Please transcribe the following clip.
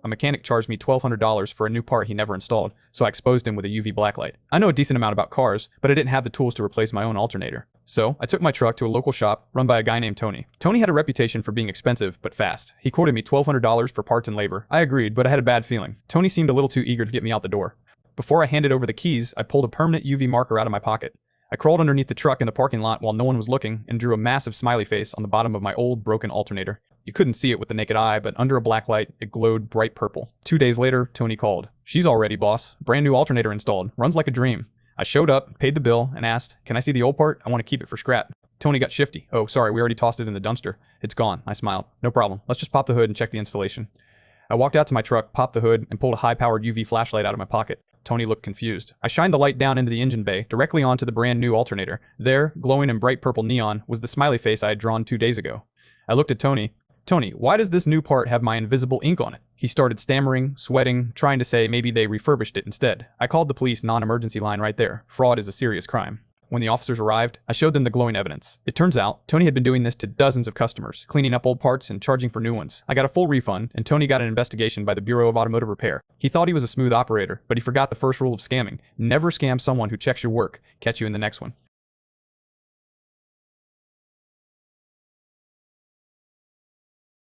a mechanic charged me $1,200 for a new part he never installed, so I exposed him with a UV blacklight. I know a decent amount about cars, but I didn't have the tools to replace my own alternator. So, I took my truck to a local shop run by a guy named Tony. Tony had a reputation for being expensive, but fast. He quoted me $1,200 for parts and labor. I agreed, but I had a bad feeling. Tony seemed a little too eager to get me out the door. Before I handed over the keys, I pulled a permanent UV marker out of my pocket. I crawled underneath the truck in the parking lot while no one was looking and drew a massive smiley face on the bottom of my old, broken alternator. You couldn't see it with the naked eye, but under a black light, it glowed bright purple. 2 days later, Tony called. "She's all ready, boss. Brand new alternator installed. Runs like a dream." I showed up, paid the bill, and asked, "Can I see the old part? I want to keep it for scrap." Tony got shifty. "Oh, sorry, we already tossed it in the dumpster. It's gone." I smiled. "No problem. Let's just pop the hood and check the installation." I walked out to my truck, popped the hood, and pulled a high-powered UV flashlight out of my pocket. Tony looked confused. I shined the light down into the engine bay, directly onto the brand new alternator. There, glowing in bright purple neon, was the smiley face I had drawn 2 days ago. I looked at Tony. "Tony, why does this new part have my invisible ink on it?" He started stammering, sweating, trying to say maybe they refurbished it instead. I called the police non-emergency line right there. Fraud is a serious crime. When the officers arrived, I showed them the glowing evidence. It turns out, Tony had been doing this to dozens of customers, cleaning up old parts and charging for new ones. I got a full refund, and Tony got an investigation by the Bureau of Automotive Repair. He thought he was a smooth operator, but he forgot the first rule of scamming. Never scam someone who checks your work. Catch you in the next one.